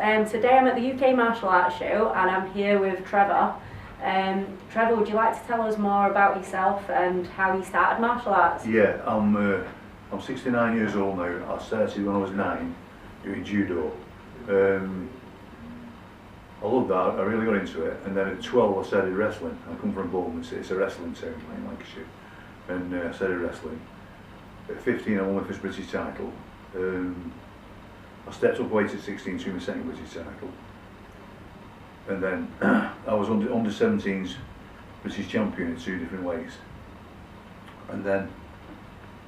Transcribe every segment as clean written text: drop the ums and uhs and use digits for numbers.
Today I'm at the UK Martial Arts Show and I'm here with Trevor. Trevor, would you like to tell us more about yourself and how you started martial arts? Yeah, I'm 69 years old now. I started when I was 9 doing judo. I loved that, I really got into it, and then at 12 I started wrestling. I come from Bolton, it's a wrestling town in Lancashire, and I started wrestling. At 15 I won my first British title. I stepped up weight at 16 to my second British title, and then I was under 17s British champion in 2 different weights, and then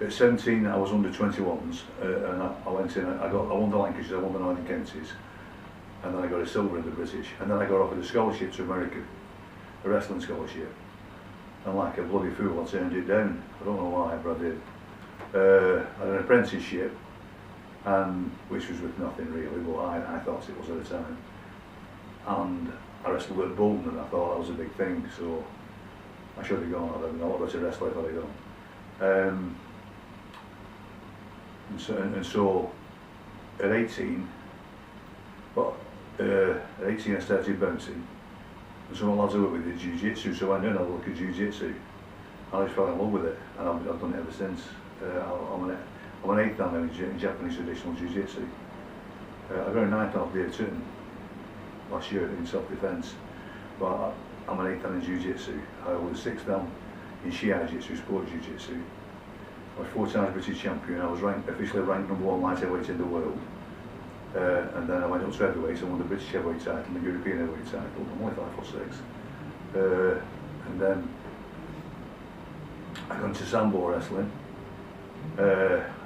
at 17 I was under 21s, and I went in, I won the Lancashire, I won the Northern Counties, and then I got a silver in the British, and then I got offered a scholarship to America, a wrestling scholarship, and like a bloody fool I turned it down. I don't know why, but I did. I had an apprenticeship, and which was with nothing really, but I thought it was at the time, and I wrestled at Bolton and I thought that was a big thing, so I should have gone. I'd have been a lot better wrestler if I'd have gone. And so at 18, at 18 I started bouncing, and some of the lads I worked with did jujitsu, so I went in and had a look at jujitsu. I just fell in love with it, and I've done it ever since. I'm an 8th dan in Japanese traditional jiu-jitsu. I got a 9th dan day turn last year in self-defence, but I'm an 8th dan in jiu-jitsu. I was a 6th dan in Shiai jiu-jitsu, sport jiu-jitsu. I was 4 times British champion. I was officially ranked #1 light heavyweight in the world. And then I went up to heavyweight, so I won the British heavyweight title and the European heavyweight title. I'm only 5'6". And then I got into sambo wrestling.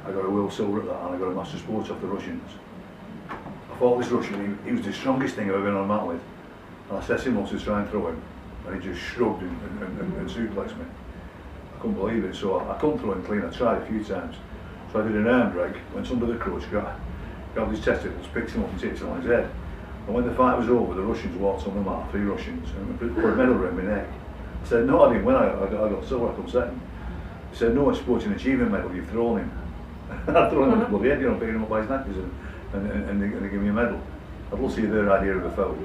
I got a world silver at that, and I got a master sport off the Russians. I fought this Russian, he was the strongest thing I've ever been on a mat with, and I set him up to try and throw him, and he just shrugged and suplexed me. I couldn't believe it, so I couldn't throw him clean. I tried a few times. So I did an arm drag, went under the crutch, grabbed his testicles, picked him up and tipped him on his head. And when the fight was over, the Russians walked on the mat, 3 Russians, and put a medal around my neck. I said, no, I didn't win, I got silver, I come second. He said, no, it's sporting achievement medal, you've thrown him. I'd thrown him on his bloody head, picking him up by his neck, and they give me a medal. I'd love to see their idea of a foul.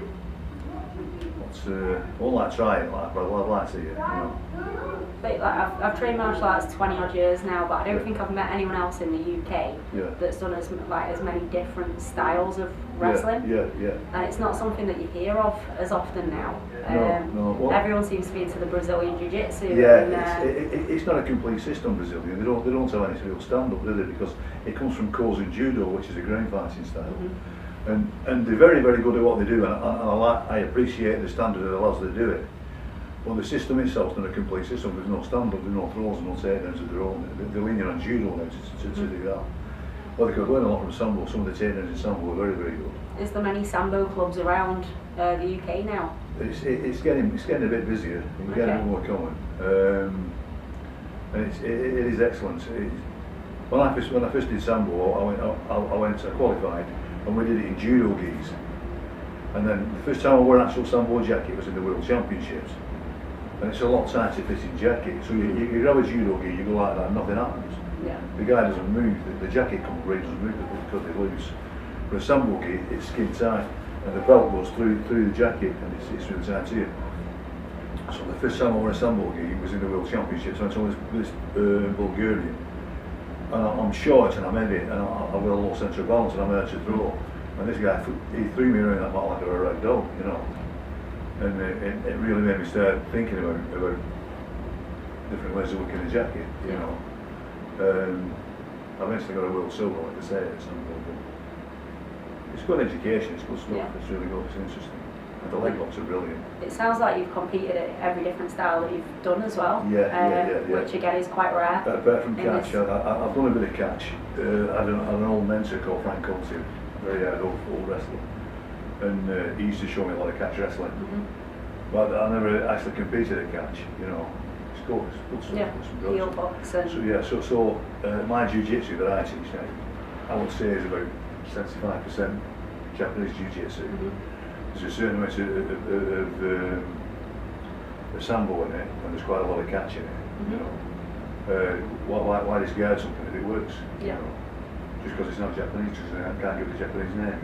But I won't like try it, but I'd like to see it, But I've trained martial arts 20 odd years now, but I don't think I've met anyone else in the UK that's done as many different styles of wrestling. And it's not something that you hear of as often now. No. Everyone seems to be into the Brazilian jiu-jitsu. Yeah, it's not a complete system, Brazilian. They don't have any real stand-up, do they? Because it comes from Kozen Judo, which is a ground fighting style. And they're very, very good at what they do, and I appreciate the standard of the lads that do it. Well, the system itself is not a complete system. There's no stand-up, there's no throws, no takedowns of their own. They're leaning on judo now to do that. Well, they could learn a lot from sambo. Some of the takedowns in sambo are very, very good. Is there many sambo clubs around the UK now? It's getting a bit busier. It's getting a bit more common, and it is excellent. When I first did sambo, I qualified, and we did it in judo gis. And then the first time I wore an actual sambo jacket was in the World Championships. And it's a lot tighter fitting jacket, so you grab a judo gi, you go like that and nothing happens. The guy doesn't move, the jacket comes right, doesn't move because it's loose. But a sambo gi, it's skin tight, and the belt goes through the jacket, and it's really tight here. So the first time I wore a sambo gi was in the World Championships, and I saw this Bulgarian. And I'm short and I'm heavy, and I've got a low centre of balance, and I'm hard to throw. And this guy, he threw me around that mat like a rag doll, And it really made me start thinking about different ways of looking at a jacket, I eventually got a world silver, like I say, at some point. It's good education, it's good stuff, it's really good, it's interesting. And the leg locks are brilliant. It sounds like you've competed at every different style that you've done as well. Yeah. Which again is quite rare. Apart from catch, I've done a bit of catch. I had an old mentor called Frank Colton, very hard old wrestler. And he used to show me a lot of catch wrestling. But I never actually competed at catch, It's good, it's good stuff. Heel box and... So my jiu-jitsu that I teach now, I would say is about 75% Japanese jiu-jitsu. There's a certain amount of sambo in it, and there's quite a lot of catch in it. Why discard something if it works? Just because it's not Japanese, because I can't give it a Japanese name,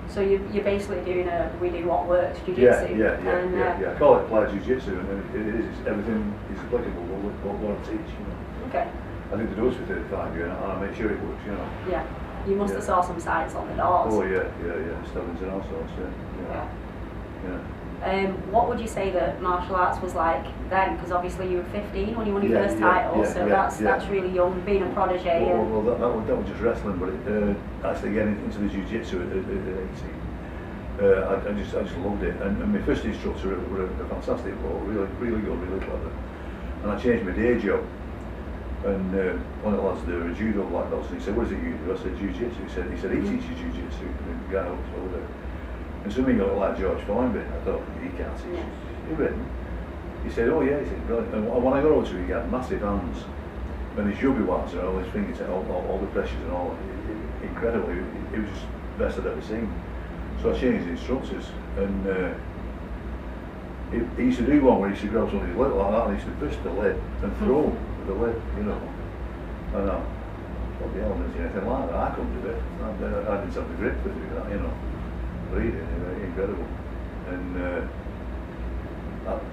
So you're basically doing a we do what works jujitsu. Yeah. I call it applied jujitsu, and it is. Everything is applicable. What I teach, you know. Okay. I did the doors for 35 years, and I make sure it works, you know. Yeah. You must have saw some sights on the doors. Oh yeah. Stubbins and all sorts. Yeah. What would you say that martial arts was like then? Because obviously you were 15 when you won your first title, so that's really young, being a prodigy. Well, that was just wrestling, but actually getting into the jiu-jitsu at 18, I just loved it. And my first instructor were a fantastic bloke, really good, really clever. And I changed my day job. And one of the lads there, a judo black belt, and he said, "What is it you do?" I said, "Jiu-jitsu." He said, "He teaches jiu-jitsu." And the guy was over there. And to me, got like George Formby. I thought, he can't teach. You ready? He said, "Oh yeah." He said, "Brilliant." And when I got over to him, he had massive hands, and his yubby ones and all his fingertips, all the pressures and all. Incredible. It was just the best I'd ever seen. So I changed the instructors, and he used to do one where he used to grab somebody's leg like that, and he used to push the leg and throw with the leg, you know. And I thought, the hell, there's anything like that. I couldn't do it. I didn't have the grip to do that, you know. Reading, incredible. And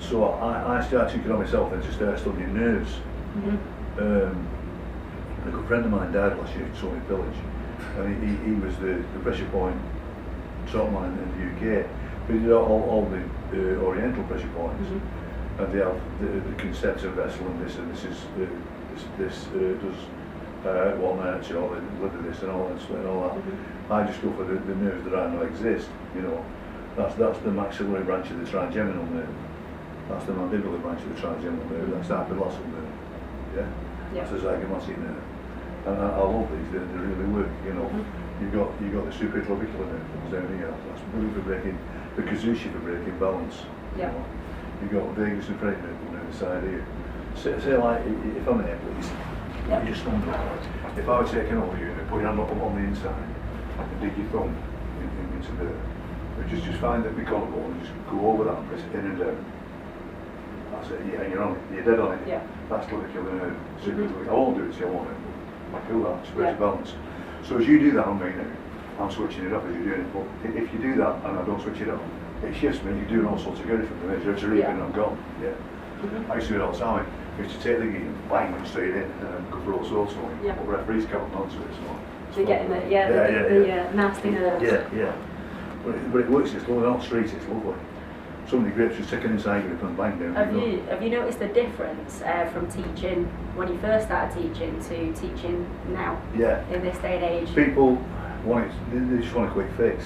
so I started taking it on myself and just started studying nerves. A good friend of mine died last year in Sony Village, and he was the pressure point top man in the UK. But he did all the Oriental pressure points, and they have the concept of wrestling. This does one minute, you know, look at this and all that. I just go for the nerves that I know exist, you know. That's the maxillary branch of the trigeminal nerve. That's the mandibular branch of the trigeminal nerve. That's the hypoglossal nerve. Yeah? That's the zygomatic nerve. And I love these, they really work, you know. You've got the supraclavicular nerve that comes down here. That's really for breaking, the kazushi for breaking balance. You know. You've got the vagus and nerve on the side here. Say like, if I'm here, please. You just stand up. If I were taking over you and put your hand up on the inside and dig your thumb into the, just find that we collarbone and just go over that and press it in and down. That's it. Yeah, you're on it. You're dead on it. Yeah. That's clavicular nerve. I won't do it, so I won't. Do that. Spread your balance. So as you do that on me now, I'm switching it off as you're doing it. But if you do that and I don't switch it off, it shifts me. You're doing all sorts of good from the measure. It's really and I'm gone. Yeah. I used to do it all the time. You used to take the gi and bang them straight in and go for all sorts of them. But referees can't onto it. So they're getting the nasty nerves. Yeah. But it works, it's lovely. On the street, it's lovely. Some of the grips just take an inside grip and bang down. Have you noticed the difference from teaching when you first started teaching to teaching now? Yeah. In this day and age? People they just want a quick fix.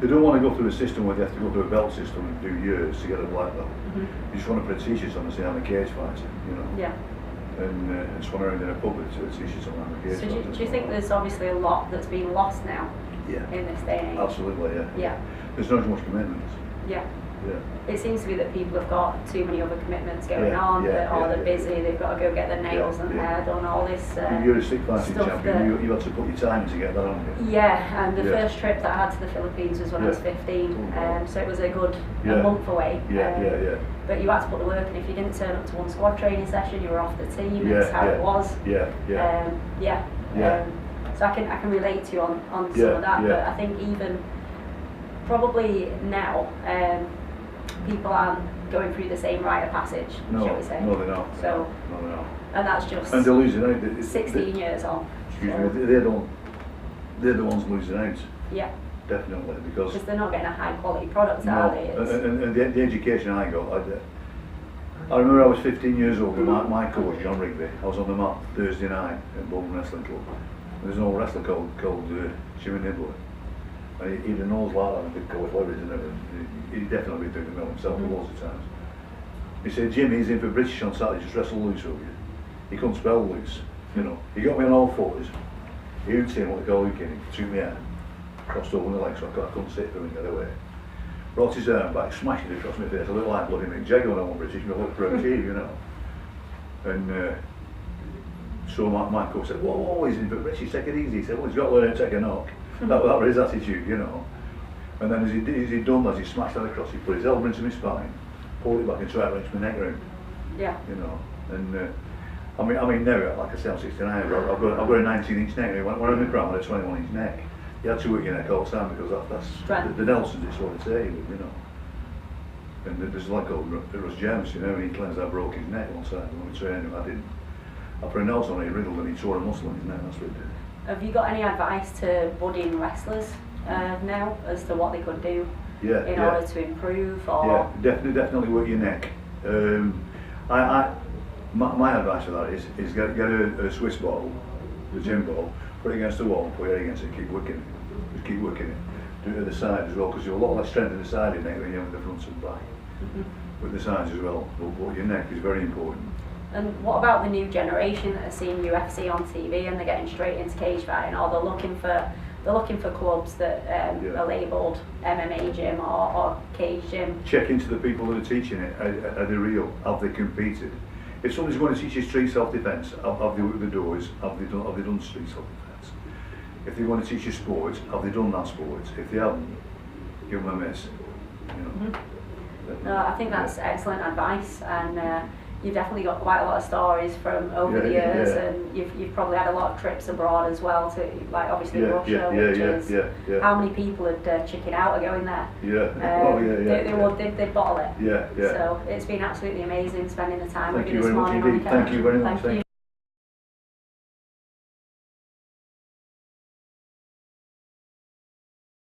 They don't want to go through a system where they have to go through a belt system and do years to get a black belt. You just want to put a t-shirt on and say, I'm a cage fighter, you know. Yeah. And just run around in a public to a t-shirt on, I'm a cage fighter. So do you think there's obviously a lot that's been lost now? Yeah. In this day and age? Absolutely, yeah. There's not as much commitments. Yeah. It seems to be that people have got too many other commitments going on, or they're busy, they've got to go get their nails and hair done, all this You're a stick fighting champion, you had to put your time to get that on you. Yeah, and the first trip that I had to the Philippines was when I was 15, so it was a good month away. But you had to put the work in. If you didn't turn up to one squad training session, you were off the team. That's how it was. So I can relate to you on some of that, but I think even probably now people aren't going through the same rite of passage, shall we say? No, they're not. So, no, they're not. And that's just and they're losing out. 16 years on. Excuse me, they're the ones losing out. Yeah. Definitely, because they're not getting a high quality product, are they? And the education I got, I remember I was 15 years old and my coach, John Rigby, I was on the mat Thursday night at Bolton Wrestling Club. There's an old wrestler called Jimmy Nibbler. And he knows like that, big cauliflowers and everything. He'd definitely been doing the mill himself loads of times. He said, Jimmy, he's in for British on Saturday, just wrestle loose over you. He couldn't spell loose, you know. He got me on all fours. He would say what they call hooking, he threw me out, crossed over my legs so I couldn't sit for him and get away. Brought his arm back, smashed it across my face. I looked like bloody Mick Jagger when I won British, but I looked proud you know. And so my coach said, whoa, he's in for British, take it easy. He said, well, he's got to learn how to take a knock. That was his attitude, you know. And then as he'd done that, he smashed that across, he put his elbow into my spine, pulled it back and tried to wrench my neck round. Yeah. You know. And I mean now, like I say, I'm 69, I've got a 19-inch neck. When I'm in the ground, I had a 21-inch neck. You had to work your neck all the time because that's the Nelsons. It's what they say, you know. And there's like old Russ James, you know, he claims I broke his neck one time when we trained him. I didn't. I put a Nelson on it, riddled, and he tore a muscle in his neck. That's what he did. Have you got any advice to budding wrestlers now as to what they could do in order to improve? Or yeah, definitely work your neck. My advice for that is get a Swiss ball, the gym ball, put it against the wall, put it against it, keep working it. Just keep working it. Do it at the side as well, because you have a lot less strength in the side of the neck than you have in the front and back. With the sides as well, but your neck is very important. And what about the new generation that are seeing UFC on TV and they're getting straight into cage fighting, or they're looking for clubs that are labelled MMA gym or cage gym? Check into the people that are teaching it. Are they real? Have they competed? If somebody's going to teach you street self-defence, have they worked the doors? Have they done street self-defence? If they're going to teach you sports, have they done that sport? If they haven't, give them a miss. You know. I think that's excellent advice, and you've definitely got quite a lot of stories from over the years, and you've probably had a lot of trips abroad as well, to like obviously Russia, which is how many people had chickened out of going there. They'd bottle it. So it's been absolutely amazing spending the time with you this morning. Thank you very much.